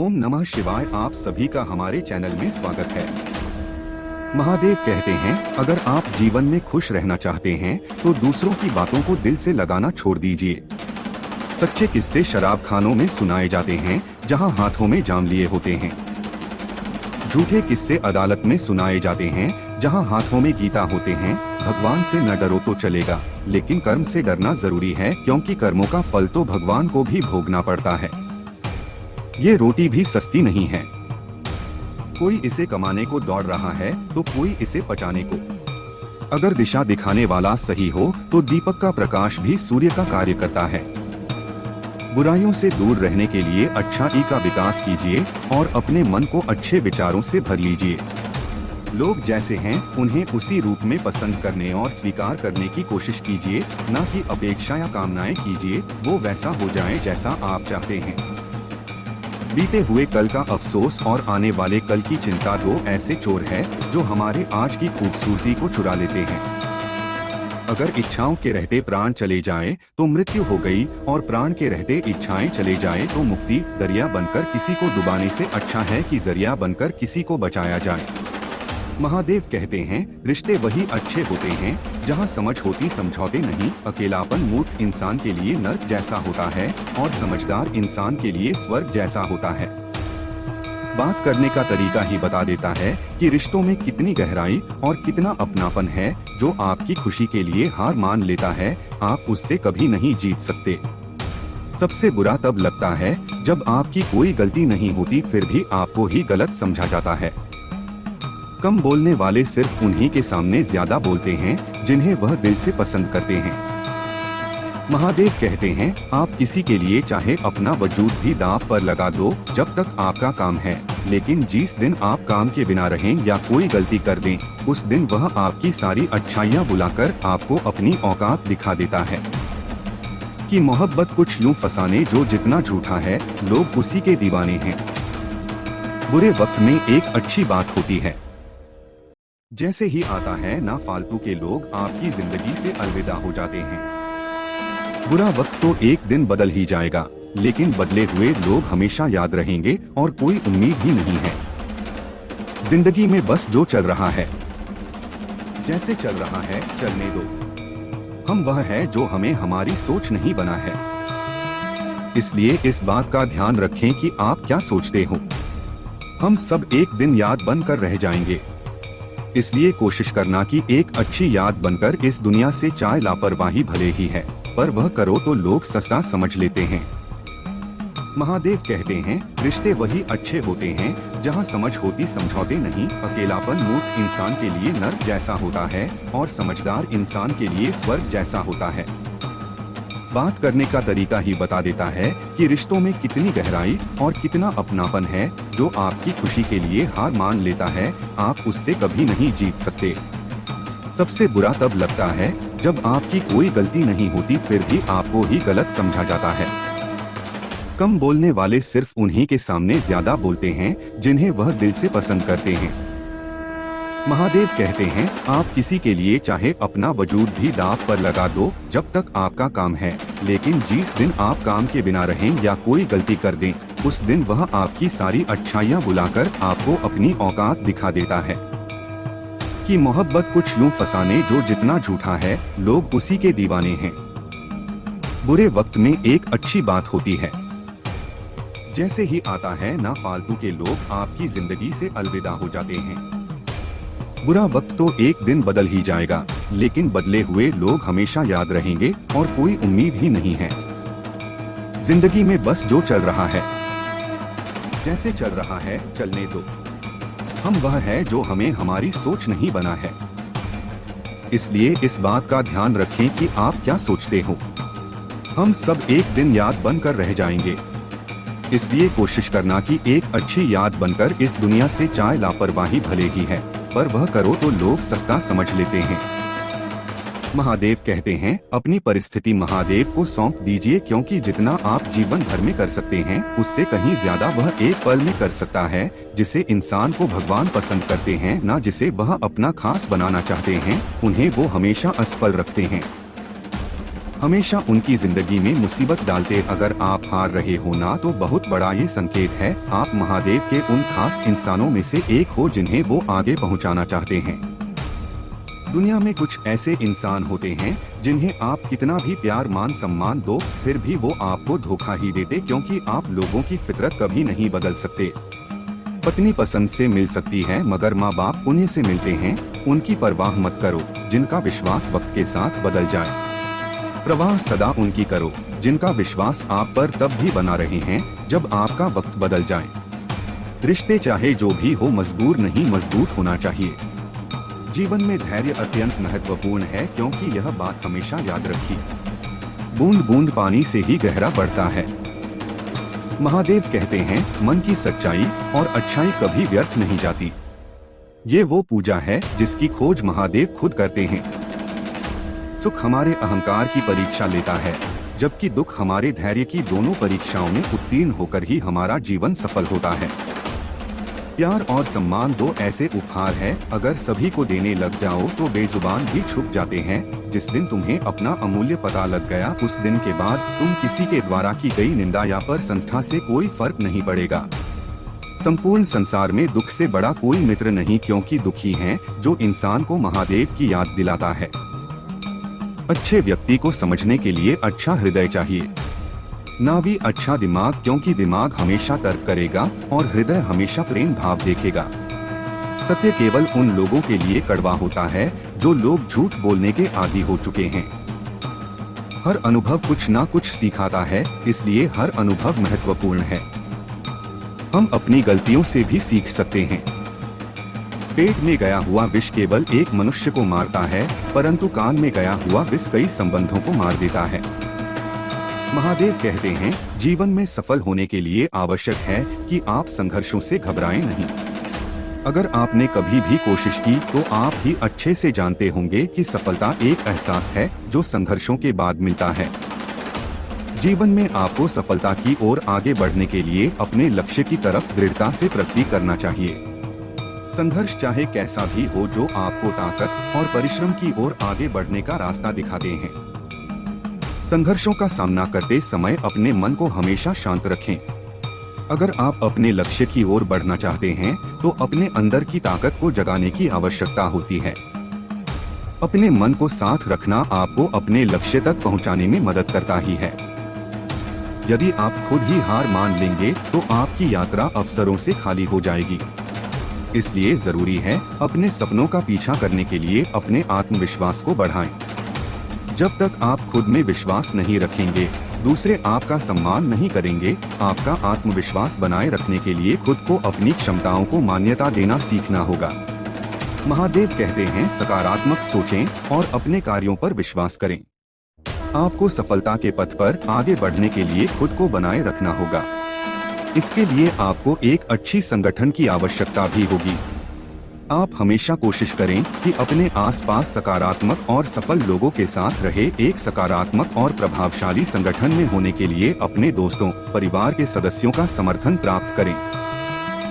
ओम नमः शिवाय। आप सभी का हमारे चैनल में स्वागत है। महादेव कहते हैं, अगर आप जीवन में खुश रहना चाहते हैं तो दूसरों की बातों को दिल से लगाना छोड़ दीजिए। सच्चे किस्से शराब खानों में सुनाए जाते हैं, जहां हाथों में जाम लिए होते हैं। झूठे किस्से अदालत में सुनाए जाते हैं, जहां हाथों में गीता होते हैं। भगवान से न डरो तो चलेगा, लेकिन कर्म से डरना जरूरी है, क्योंकि कर्मों का फल तो भगवान को भी भोगना पड़ता है। ये रोटी भी सस्ती नहीं है। कोई इसे कमाने को दौड़ रहा है तो कोई इसे पचाने को। अगर दिशा दिखाने वाला सही हो तो दीपक का प्रकाश भी सूर्य का कार्य करता है। बुराइयों से दूर रहने के लिए अच्छाई का विकास कीजिए और अपने मन को अच्छे विचारों से भर लीजिए। लोग जैसे हैं उन्हें उसी रूप में पसंद करने और स्वीकार करने की कोशिश कीजिए, न कि अपेक्षा या कामनाएं कीजिए वो वैसा हो जाए जैसा आप चाहते हैं। बीते हुए कल का अफसोस और आने वाले कल की चिंता दो ऐसे चोर हैं जो हमारे आज की खूबसूरती को चुरा लेते हैं। अगर इच्छाओं के रहते प्राण चले जाएं तो मृत्यु हो गई, और प्राण के रहते इच्छाएं चले जाएं तो मुक्ति। दरिया बनकर किसी को डुबाने से अच्छा है कि जरिया बनकर किसी को बचाया जाए। महादेव कहते हैं, रिश्ते वही अच्छे होते हैं जहां समझ होती समझौते नहीं। अकेलापन मूर्ख इंसान के लिए नर्क जैसा होता है और समझदार इंसान के लिए स्वर्ग जैसा होता है। बात करने का तरीका ही बता देता है कि रिश्तों में कितनी गहराई और कितना अपनापन है। जो आपकी खुशी के लिए हार मान लेता है, आप उससे कभी नहीं जीत सकते। सबसे बुरा तब लगता है जब आपकी कोई गलती नहीं होती फिर भी आपको ही गलत समझा जाता है। कम बोलने वाले सिर्फ उन्हीं के सामने ज्यादा बोलते हैं जिन्हें वह दिल से पसंद करते हैं। महादेव कहते हैं, आप किसी के लिए चाहे अपना वजूद भी दांव पर लगा दो जब तक आपका काम है, लेकिन जिस दिन आप काम के बिना रहें या कोई गलती कर दें, उस दिन वह आपकी सारी अच्छाइयाँ बुलाकर आपको अपनी औकात दिखा देता है। कि मोहब्बत कुछ यूं फसाने जो जितना झूठा है लोग उसी के दीवाने हैं। बुरे वक्त में एक अच्छी बात होती है। जैसे ही आता है ना फालतू के लोग आपकी जिंदगी से अलविदा हो जाते हैं। बुरा वक्त तो एक दिन बदल ही जाएगा, लेकिन बदले हुए लोग हमेशा याद रहेंगे और कोई उम्मीद ही नहीं है। जिंदगी में बस जो चल रहा है, जैसे चल रहा है चलने दो। हम वह है जो हमें हमारी सोच नहीं बना है। इसलिए इस बात का ध्यान रखें कि आप क्या सोचते हो। हम सब एक दिन याद बनकर रह जाएंगे। इसलिए कोशिश करना कि एक अच्छी याद बनकर इस दुनिया से चाहे लापरवाही भले ही है, पर वह करो तो लोग सस्ता समझ लेते हैं। महादेव कहते हैं, रिश्ते वही अच्छे होते हैं जहां समझ होती समझौते नहीं। अकेलापन मूर्ख इंसान के लिए नर्क जैसा होता है और समझदार इंसान के लिए स्वर्ग जैसा होता है। बात करने का तरीका ही बता देता है कि रिश्तों में कितनी गहराई और कितना अपनापन है। जो आपकी खुशी के लिए हार मान लेता है, आप उससे कभी नहीं जीत सकते। सबसे बुरा तब लगता है जब आपकी कोई गलती नहीं होती फिर भी आपको ही गलत समझा जाता है। कम बोलने वाले सिर्फ उन्हीं के सामने ज्यादा बोलते हैं जिन्हें वह दिल से पसंद करते हैं। महादेव कहते हैं, आप किसी के लिए चाहे अपना वजूद भी दांव पर लगा दो जब तक आपका काम है, लेकिन जिस दिन आप काम के बिना रहें या कोई गलती कर दें, उस दिन वह आपकी सारी अच्छाइयाँ बुलाकर आपको अपनी औकात दिखा देता है। कि मोहब्बत कुछ यूं फसाने जो जितना झूठा है लोग उसी के दीवाने हैं। बुरे वक्त में एक अच्छी बात होती है। जैसे ही आता है ना फालतू के लोग आपकी जिंदगी से अलविदा हो जाते हैं। बुरा वक्त तो एक दिन बदल ही जाएगा, लेकिन बदले हुए लोग हमेशा याद रहेंगे और कोई उम्मीद ही नहीं है। जिंदगी में बस जो चल रहा है, जैसे चल रहा है चलने दो। हम वह है जो हमें हमारी सोच नहीं बना है। इसलिए इस बात का ध्यान रखें कि आप क्या सोचते हो। हम सब एक दिन याद बनकर रह जाएंगे। इसलिए कोशिश करना कि एक अच्छी याद बनकर इस दुनिया से चाहे लापरवाही भले ही है, पर वह करो तो लोग सस्ता समझ लेते हैं। महादेव कहते हैं, अपनी परिस्थिति महादेव को सौंप दीजिए, क्योंकि जितना आप जीवन भर में कर सकते हैं उससे कहीं ज्यादा वह एक पल में कर सकता है। जिसे इंसान को भगवान पसंद करते हैं, ना जिसे वह अपना खास बनाना चाहते हैं, उन्हें वो हमेशा असफल रखते हैं। हमेशा उनकी जिंदगी में मुसीबत डालते। अगर आप हार रहे हो ना, तो बहुत बड़ा ये संकेत है आप महादेव के उन खास इंसानों में से एक हो जिन्हें वो आगे पहुंचाना चाहते हैं। दुनिया में कुछ ऐसे इंसान होते हैं जिन्हें आप कितना भी प्यार मान सम्मान दो, फिर भी वो आपको धोखा ही देते, क्योंकि आप लोगों की फितरत कभी नहीं बदल सकते। पत्नी पसंद से मिल सकती है, मगर माँ बाप उन्हीं से मिलते हैं। उनकी परवाह मत करो जिनका विश्वास वक्त के साथ बदल जाए। प्रवाह सदा उनकी करो जिनका विश्वास आप पर तब भी बना रहे हैं जब आपका वक्त बदल जाए। रिश्ते चाहे जो भी हो, मजबूर नहीं मजबूत होना चाहिए। जीवन में धैर्य अत्यंत महत्वपूर्ण है, क्योंकि यह बात हमेशा याद रखिए, बूंद बूंद पानी से ही गहरा बढ़ता है। महादेव कहते हैं मन की सच्चाई और अच्छाई कभी व्यर्थ नहीं जाती। ये वो पूजा है जिसकी खोज महादेव खुद करते हैं। सुख हमारे अहंकार की परीक्षा लेता है, जबकि दुख हमारे धैर्य की। दोनों परीक्षाओं में उत्तीर्ण होकर ही हमारा जीवन सफल होता है। प्यार और सम्मान दो ऐसे उपहार हैं, अगर सभी को देने लग जाओ तो बेजुबान भी छुप जाते हैं। जिस दिन तुम्हें अपना अमूल्य पता लग गया, उस दिन के बाद तुम किसी के द्वारा की गई निंदा या पर संस्था से कोई फर्क नहीं पड़ेगा। संपूर्ण संसार में दुख से बड़ा कोई मित्र नहीं, क्योंकि दुखी है जो इंसान को महादेव की याद दिलाता है। अच्छे व्यक्ति को समझने के लिए अच्छा हृदय चाहिए, ना भी अच्छा दिमाग, क्योंकि दिमाग हमेशा तर्क करेगा और हृदय हमेशा प्रेम भाव देखेगा। सत्य केवल उन लोगों के लिए कड़वा होता है जो लोग झूठ बोलने के आदी हो चुके हैं। हर अनुभव कुछ ना कुछ सिखाता है, इसलिए हर अनुभव महत्वपूर्ण है। हम अपनी गलतियों से भी सीख सकते हैं। पेट में गया हुआ विष केवल एक मनुष्य को मारता है, परंतु कान में गया हुआ विष कई संबंधों को मार देता है। महादेव कहते हैं जीवन में सफल होने के लिए आवश्यक है कि आप संघर्षों से घबराएं नहीं। अगर आपने कभी भी कोशिश की तो आप ही अच्छे से जानते होंगे कि सफलता एक एहसास है जो संघर्षों के बाद मिलता है। जीवन में आपको सफलता की ओर आगे बढ़ने के लिए अपने लक्ष्य की तरफ दृढ़ता से प्रगति करना चाहिए। संघर्ष चाहे कैसा भी हो, जो आपको ताकत और परिश्रम की ओर आगे बढ़ने का रास्ता दिखाते हैं। संघर्षों का सामना करते समय अपने मन को हमेशा शांत रखें। अगर आप अपने लक्ष्य की ओर बढ़ना चाहते हैं तो अपने अंदर की ताकत को जगाने की आवश्यकता होती है। अपने मन को साथ रखना आपको अपने लक्ष्य तक पहुंचाने में मदद करता ही है। यदि आप खुद ही हार मान लेंगे तो आपकी यात्रा अवसरों से खाली हो जाएगी। इसलिए जरूरी है अपने सपनों का पीछा करने के लिए अपने आत्मविश्वास को बढ़ाएं। जब तक आप खुद में विश्वास नहीं रखेंगे, दूसरे आपका सम्मान नहीं करेंगे। आपका आत्मविश्वास बनाए रखने के लिए खुद को अपनी क्षमताओं को मान्यता देना सीखना होगा। महादेव कहते हैं सकारात्मक सोचें और अपने कार्यों पर विश्वास करें। आपको सफलता के पथ पर आगे बढ़ने के लिए खुद को बनाए रखना होगा। इसके लिए आपको एक अच्छी संगठन की आवश्यकता भी होगी। आप हमेशा कोशिश करें कि अपने आसपास सकारात्मक और सफल लोगों के साथ रहे। एक सकारात्मक और प्रभावशाली संगठन में होने के लिए अपने दोस्तों, परिवार के सदस्यों का समर्थन प्राप्त करें।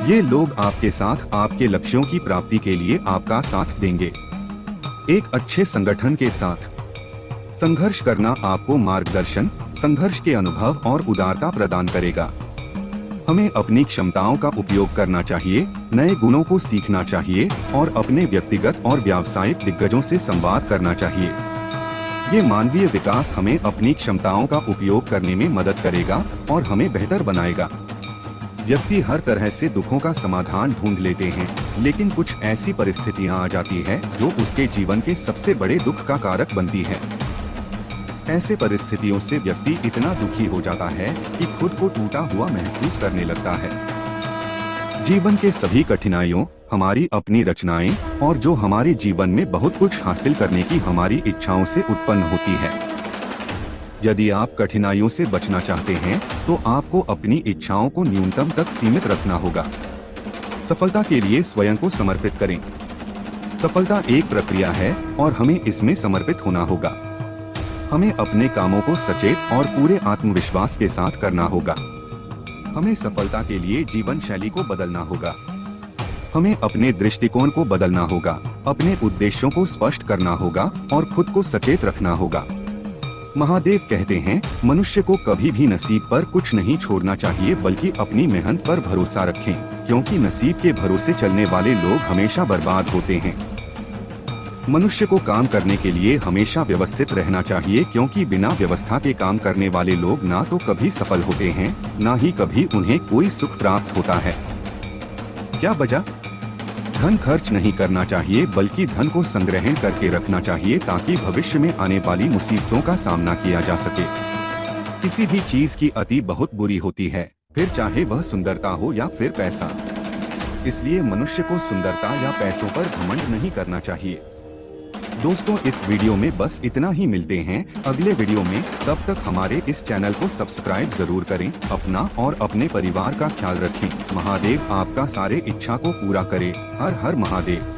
ये लोग आपके साथ आपके लक्ष्यों की प्राप्ति के लिए आपका साथ देंगे। एक अच्छे संगठन के साथ संघर्ष करना आपको मार्गदर्शन, संघर्ष के अनुभव और उदारता प्रदान करेगा। हमें अपनी क्षमताओं का उपयोग करना चाहिए, नए गुणों को सीखना चाहिए और अपने व्यक्तिगत और व्यावसायिक दिग्गजों से संवाद करना चाहिए। ये मानवीय विकास हमें अपनी क्षमताओं का उपयोग करने में मदद करेगा और हमें बेहतर बनाएगा। व्यक्ति हर तरह से दुखों का समाधान ढूंढ लेते हैं, लेकिन कुछ ऐसी परिस्थितियां आ जाती है जो उसके जीवन के सबसे बड़े दुख का कारक बनती है। ऐसे परिस्थितियों से व्यक्ति इतना दुखी हो जाता है कि खुद को टूटा हुआ महसूस करने लगता है। जीवन के सभी कठिनाइयों, हमारी अपनी रचनाएं और जो हमारे जीवन में बहुत कुछ हासिल करने की हमारी इच्छाओं से उत्पन्न होती है। यदि आप कठिनाइयों से बचना चाहते हैं तो आपको अपनी इच्छाओं को न्यूनतम तक सीमित रखना होगा। सफलता के लिए स्वयं को समर्पित करें। सफलता एक प्रक्रिया है और हमें इसमें समर्पित होना होगा। हमें अपने कामों को सचेत और पूरे आत्मविश्वास के साथ करना होगा। हमें सफलता के लिए जीवन शैली को बदलना होगा। हमें अपने दृष्टिकोण को बदलना होगा, अपने उद्देश्यों को स्पष्ट करना होगा और खुद को सचेत रखना होगा। महादेव कहते हैं, मनुष्य को कभी भी नसीब पर कुछ नहीं छोड़ना चाहिए बल्कि अपनी मेहनत पर भरोसा रखें, क्योंकि नसीब के भरोसे चलने वाले लोग हमेशा बर्बाद होते हैं। मनुष्य को काम करने के लिए हमेशा व्यवस्थित रहना चाहिए, क्योंकि बिना व्यवस्था के काम करने वाले लोग ना तो कभी सफल होते हैं, ना ही कभी उन्हें कोई सुख प्राप्त होता है। क्या वजह? धन खर्च नहीं करना चाहिए बल्कि धन को संग्रहण करके रखना चाहिए, ताकि भविष्य में आने वाली मुसीबतों का सामना किया जा सके। किसी भी चीज की अति बहुत बुरी होती है, फिर चाहे वह सुंदरता हो या फिर पैसा। इसलिए मनुष्य को सुंदरता या पैसों पर घमंड नहीं करना चाहिए। दोस्तों, इस वीडियो में बस इतना ही। मिलते हैं अगले वीडियो में। तब तक हमारे इस चैनल को सब्सक्राइब जरूर करें। अपना और अपने परिवार का ख्याल रखें। महादेव आपका सारे इच्छा को पूरा करे। हर हर महादेव।